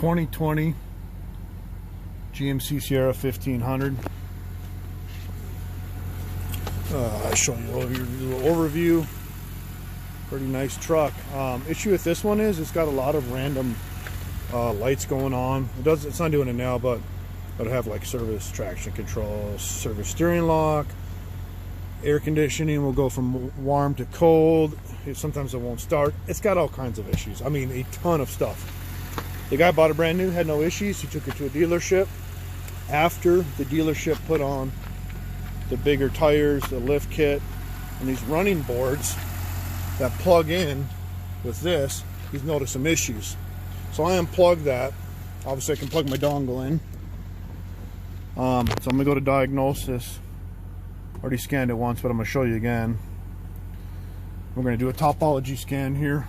2020 GMC Sierra 1500. I'll show you a little overview. Pretty nice truck. Issue with this one is it's got a lot of random lights going on. It's not doing it now, but it'll have like service traction control, service steering lock, air conditioning will go from warm to cold. Sometimes it won't start. It's got all kinds of issues. I mean, a ton of stuff. The guy bought it brand new, had no issues. He took it to a dealership. After the dealership put on the bigger tires, the lift kit, and these running boards that plug in with this, he's noticed some issues. So I unplugged that. Obviously I can plug my dongle in. So I'm gonna go to diagnosis. Already scanned it once, but I'm gonna show you again. We're gonna do a topology scan here.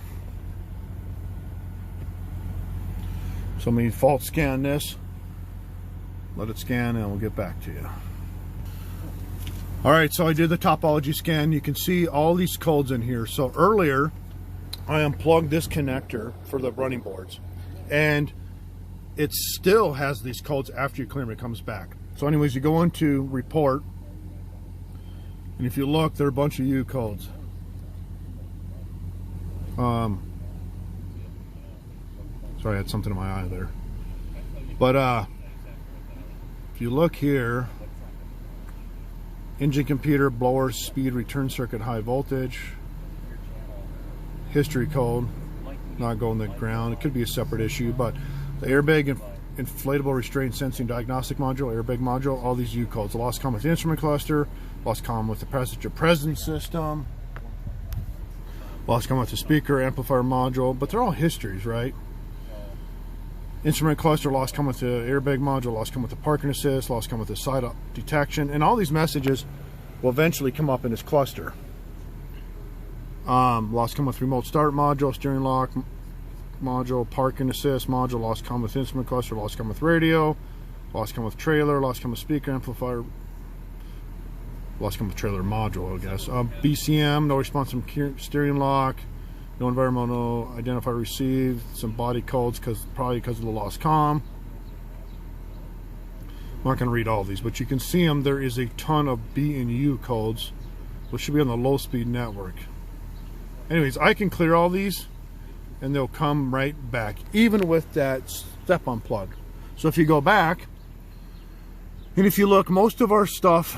So I'm gonna fault scan this. Let it scan and we'll get back to you. Alright, so I did the topology scan. You can see all these codes in here. So earlier, I unplugged this connector for the running boards. And it still has these codes after you clear them, it comes back. So anyways, you go into report. And if you look, there are a bunch of U codes. Sorry, I had something in my eye there. But if you look here, engine computer, blower, speed, return circuit, high voltage, history code, not going to the ground. It could be a separate issue, but the airbag and inflatable restraint sensing diagnostic module, airbag module, all these U codes. The lost common with the instrument cluster, lost common with the passenger presence system, lost common with the speaker, amplifier module, but they're all histories, right? Instrument cluster, lost common with the airbag module, lost common with the parking assist, lost common with the side detection, and all these messages will eventually come up in this cluster. Lost common with remote start module, steering lock module, parking assist module, lost common with instrument cluster, lost common with radio, lost common with trailer, lost common with speaker amplifier, lost common with trailer module, I guess. BCM, no response from steering lock, no environmental identifier received, some body codes probably because of the lost comm. I'm not going to read all these, but you can see them. There is a ton of B and U codes, which should be on the low speed network. Anyways, I can clear all these and they'll come right back, even with that step unplug. So if you go back, and if you look, most of our stuff,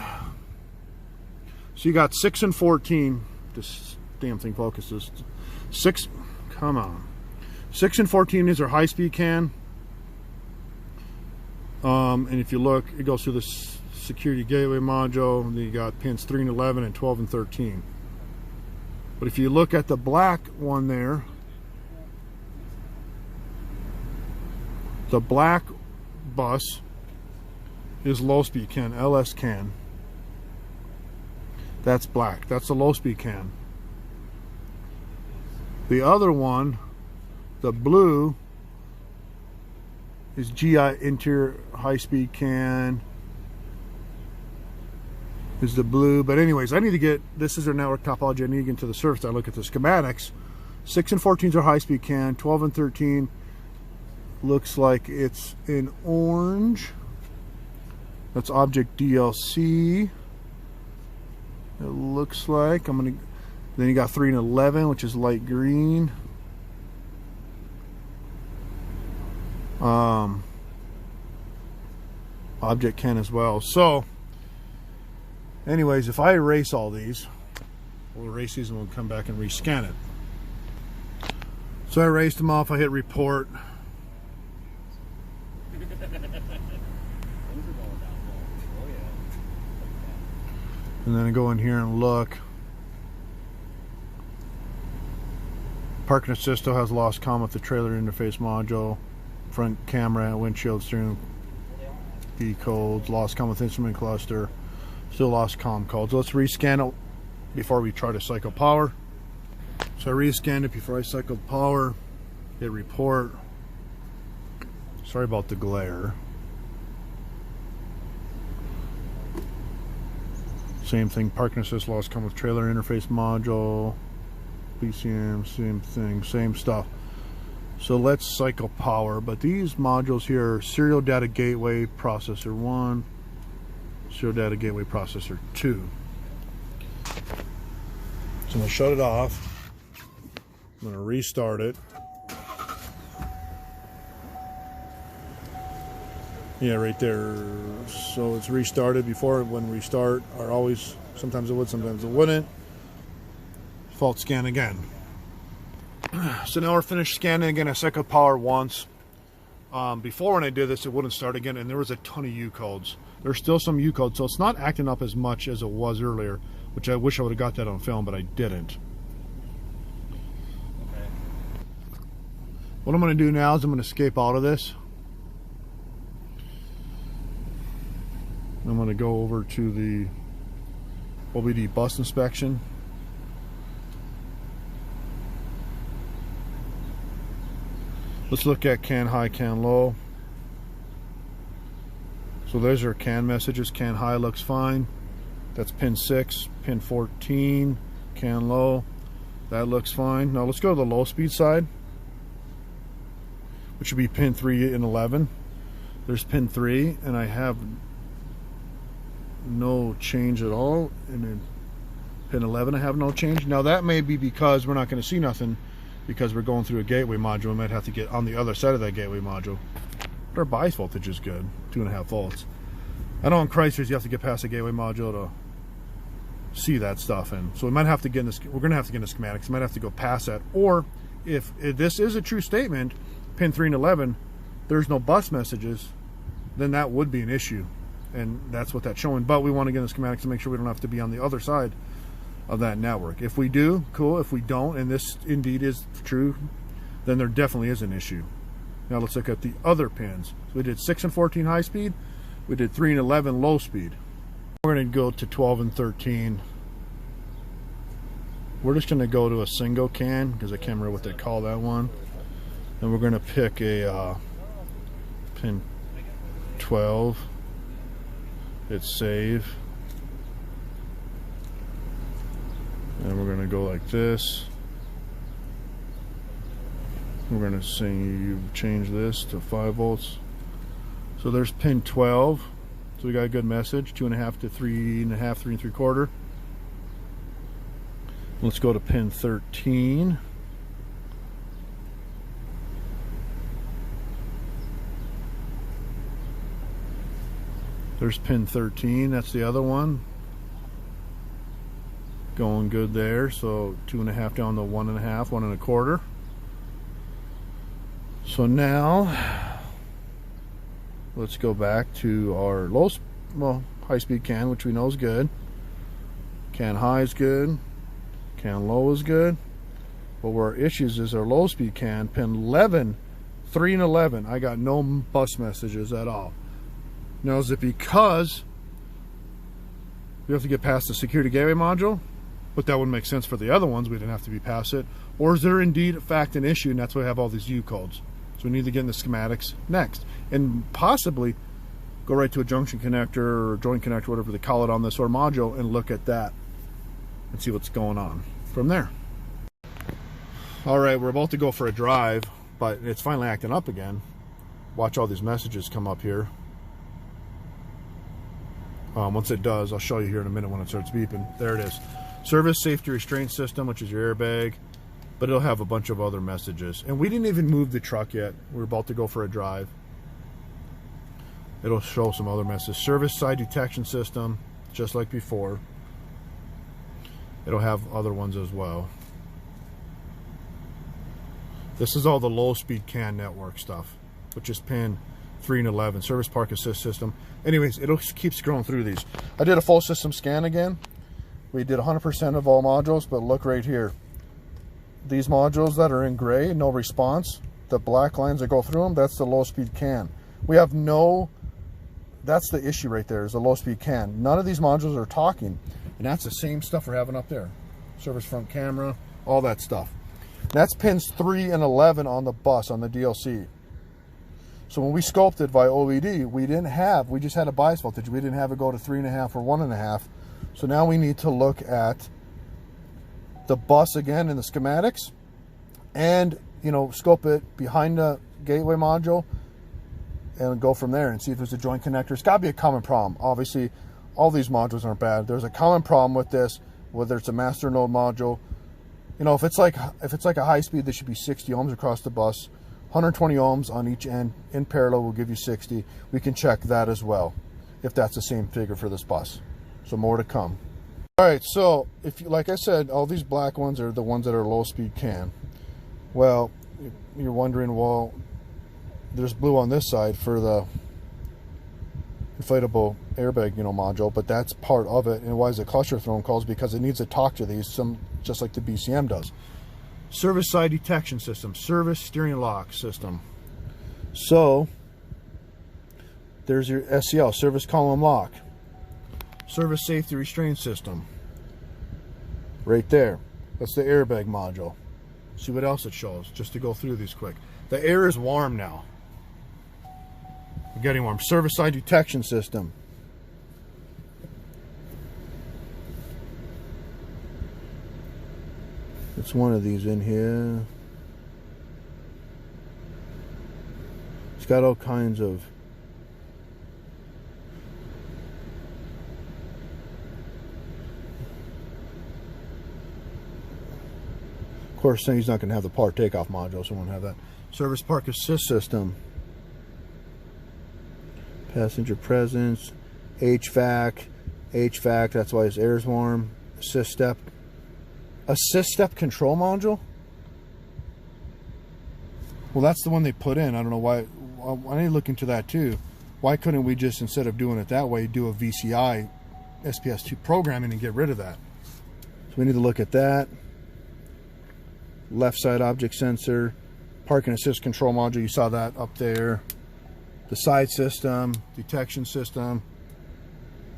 so you got 6 and 14, this damn thing focuses. 6, come on. 6 and 14 is our high-speed CAN. And if you look, it goes through the security gateway module, and then you got pins 3 and 11 and 12 and 13. But if you look at the black one there, the black bus is low-speed CAN, LS CAN. That's black. That's a low-speed CAN. The other one, the blue, is GI interior high-speed CAN. Is the blue. But anyways, I need to get, this is our network topology. I need to get into the surface. I look at the schematics. 6 and 14 are high-speed CAN. 12 and 13 looks like it's in orange. That's object DLC. It looks like. Then you got 3 and 11, which is light green. Object CAN as well. So anyways, if I erase all these, we'll erase these and we'll come back and rescan it. So I erased them off. I hit report. And then I go in here and look. Parking assist still has lost comm with the trailer interface module. Front camera, windshield, steering B codes, lost comm with instrument cluster, still lost comm codes. Let's rescan it before we try to cycle power. So I rescanned it before I cycled power. Hit report. Sorry about the glare. Same thing, parking assist, lost comm with trailer interface module, BCM, same thing, same stuff. So let's cycle power, but these modules here are serial data gateway processor 1, serial data gateway processor 2. So I'm going to shut it off. I'm going to restart it. Yeah, right there. So it's restarted. Before it wouldn't restart, or always, sometimes it would, sometimes it wouldn't. Fault scan again. So now we're finished scanning again. I cycled power once. Before when I did this, it wouldn't start again, and there was a ton of U codes. There's still some U codes, so it's not acting up as much as it was earlier, which I wish I would have got that on film, but I didn't. Okay. What I'm going to do now is I'm going to escape out of this. I'm going to go over to the OBD bus inspection. Let's look at CAN high, CAN low. So there's our CAN messages. CAN high looks fine. That's pin 6, pin 14, CAN low. That looks fine. Now let's go to the low speed side, which would be pin 3 and 11. There's pin 3, and I have no change at all. And then pin 11, I have no change. Now that may be because we're not going to see nothing, because we're going through a gateway module. We might have to get on the other side of that gateway module. But our bias voltage is good, 2.5 volts. I know in Chrysler's you have to get past the gateway module to see that stuff, and so we might have to get in this. We're going to have to get in the schematics. We might have to go past that. Or if this is a true statement, pin 3 and 11, there's no bus messages, then that would be an issue, and that's what that's showing. But we want to get in the schematics to make sure we don't have to be on the other side of that network. If we do, cool. If we don't, and this indeed is true, then there definitely is an issue. Now let's look at the other pins. So we did 6 and 14 high speed. We did 3 and 11 low speed. We're going to go to 12 and 13. We're just going to go to a single CAN, because I can't remember what they call that one. And we're going to pick a pin 12. Hit save. And we're going to go like this. We're going to say you change this to 5 volts. So there's pin 12. So we got a good message, 2.5 to 3.5, 3 3/4. Let's go to pin 13. There's pin 13, that's the other one. Going good there, so 2.5 down to 1.5, 1 1/4. So now let's go back to our high-speed CAN, which we know is good. CAN high is good. CAN low is good. But where our issues is our low-speed CAN, pin 11, 3 and 11. I got no bus messages at all. Now, is it because we have to get past the security gateway module? But that would make sense for the other ones. We didn't have to be past it. Or is there indeed in fact an issue, and that's why we have all these U codes? So we need to get in the schematics next, and possibly go right to a junction connector or joint connector, whatever they call it, on this or module, and look at that and see what's going on from there. All right, we're about to go for a drive, but it's finally acting up again. Watch all these messages come up here. Once it does, I'll show you here in a minute when it starts beeping. There it is. Service safety restraint system, which is your airbag, but it'll have a bunch of other messages. And we didn't even move the truck yet. We're about to go for a drive. It'll show some other messages. Service side detection system, just like before. It'll have other ones as well. This is all the low speed CAN network stuff, which is pin 3 and 11, service park assist system. Anyways, it'll keep scrolling through these. I did a full system scan again. We did 100% of all modules, but look right here. These modules that are in gray, no response, the black lines that go through them, that's the low speed CAN. We have no, that's the issue right there, is the low speed CAN. None of these modules are talking, and that's the same stuff we're having up there. Service front camera, all that stuff. That's pins 3 and 11 on the bus, on the DLC. So when we scoped it via OBD, we just had a bias voltage. We didn't have it go to 3.5 or 1.5. So now we need to look at the bus again in the schematics, and you know, scope it behind the gateway module and go from there and see if there's a joint connector. It's got to be a common problem. Obviously, all these modules aren't bad. There's a common problem with this, whether it's a master node module. You know, if it's like a high speed, there should be 60 ohms across the bus. 120 ohms on each end in parallel will give you 60. We can check that as well, if that's the same figure for this bus. So more to come. All right, so if you, like I said, all these black ones are the ones that are low speed CAN. Well, you're wondering, well, there's blue on this side for the inflatable airbag, you know, module, but that's part of it. And why is it cluster thrown calls? Because it needs to talk to these, just like the BCM does. Service side detection system, service steering lock system. So there's your SCL, service column lock, service safety restraint system, right there. That's the airbag module. See what else it shows, just to go through these quick. The air is warm now. We're getting warm. Service side detection system. It's one of these in here. It's got all kinds of course, he's not going to have the park takeoff module, so we won't have that. Service park assist system. Passenger presence. HVAC. HVAC, that's why his air's warm. Assist step. Assist step control module? Well, that's the one they put in. I don't know why. I need to look into that too. Why couldn't we just, instead of doing it that way, do a VCI SPS2 programming and get rid of that? So we need to look at that. Left side object sensor, parking assist control module, you saw that up there. The side system, detection system,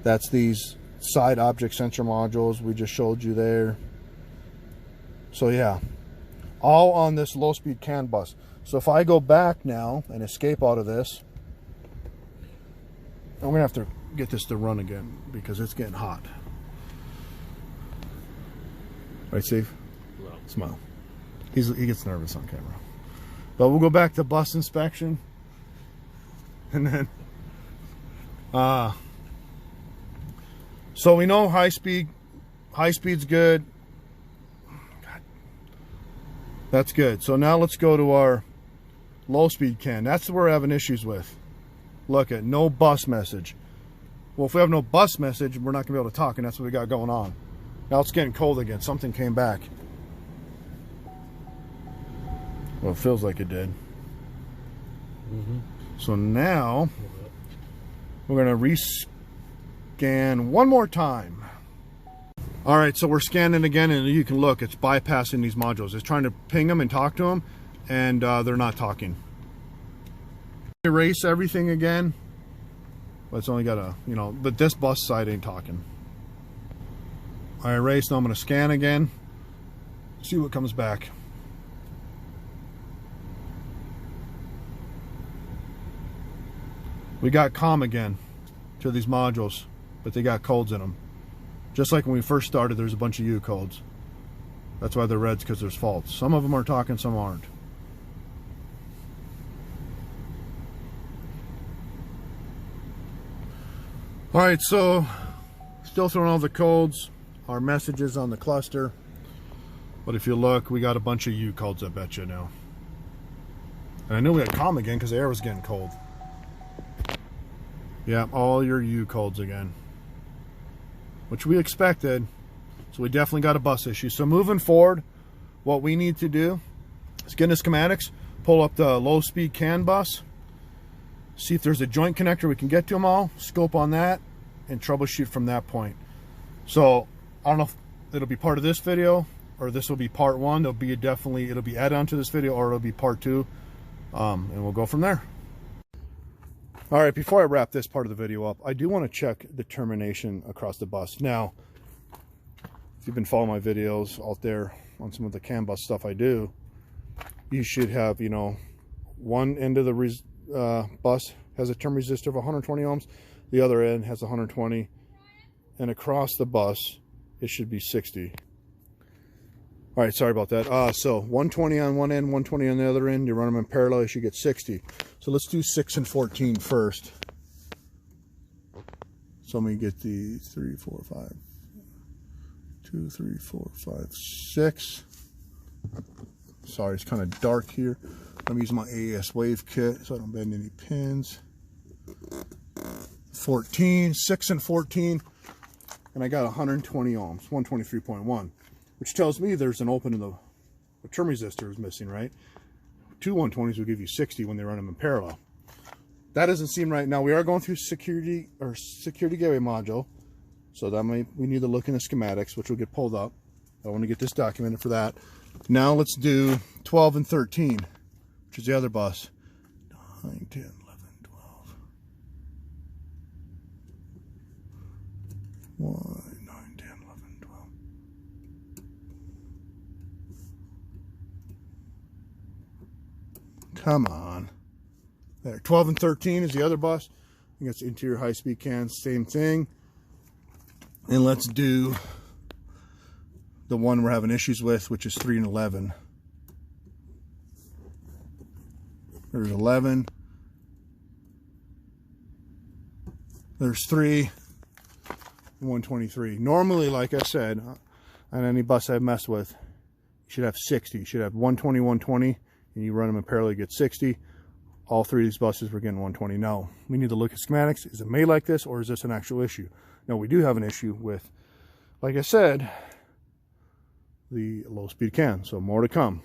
that's these side object sensor modules we just showed you there. So yeah, all on this low speed CAN bus. So if I go back now and escape out of this, I'm gonna have to get this to run again because it's getting hot. Right, Steve? No. Smile. He gets nervous on camera. But we'll go back to bus inspection. And then so we know high speed's good. God. That's good. So now let's go to our low speed CAN. That's what we're having issues with. Look at no bus message. Well, if we have no bus message, we're not gonna be able to talk, and that's what we got going on. Now it's getting cold again. Something came back. Well, it feels like it did. So now we're going to rescan one more time. All right, so we're scanning again, and you can look, it's bypassing these modules. It's trying to ping them and talk to them, and they're not talking. Erase everything again. But it's only got a, you know, but this bus side ain't talking. I erased, now I'm going to scan again. See what comes back. We got COM again to these modules, but they got codes in them. Just like when we first started, there's a bunch of U codes. That's why they're reds, because there's faults. Some of them are talking, some aren't. All right, so still throwing all the codes, our messages on the cluster. But if you look, we got a bunch of U codes, I bet you now. And I knew we had COM again because the air was getting cold. Yeah, all your U codes again, which we expected. So we definitely got a bus issue. So moving forward, what we need to do is get in the schematics, pull up the low speed CAN bus, see if there's a joint connector we can get to them all, scope on that, and troubleshoot from that point. So I don't know if it'll be part of this video or this will be part one. It'll be added on to this video, or it'll be part two, and we'll go from there. All right, before I wrap this part of the video up, I do want to check the termination across the bus. Now, if you've been following my videos out there on some of the CAN bus stuff I do, you should have, you know, one end of the bus has a term resistor of 120 ohms, the other end has 120, and across the bus, it should be 60. All right, sorry about that. So 120 on one end, 120 on the other end. You run them in parallel, you should get 60. So let's do 6 and 14 first. So let me get the 3, 4, 5, 2, 3, 4, 5, 6. Sorry, it's kind of dark here. I'm using my AES wave kit so I don't bend any pins. 14, 6 and 14, and I got 120 ohms, 123.1, which tells me there's an open in the term resistor is missing, right? Two 120s will give you 60 when they run them in parallel. That doesn't seem right. Now we are going through security gateway module, so that we need to look in the schematics, which will get pulled up. I want to get this documented for that. Now let's do 12 and 13, which is the other bus. 9, 10, 11, 12. 1, 9, 10, 11, 12. Come on. There, 12 and 13 is the other bus. I think that's interior high-speed cans, same thing. And let's do the one we're having issues with, which is 3 and 11. There's 11. There's 3. 123. Normally, like I said, on any bus I've messed with, you should have 60. You should have 120, 120, and you run them in parallel, you get 60. All three of these buses were getting 120. Now, we need to look at schematics. Is it made like this, or is this an actual issue? No, we do have an issue with, like I said, the low-speed can. So more to come.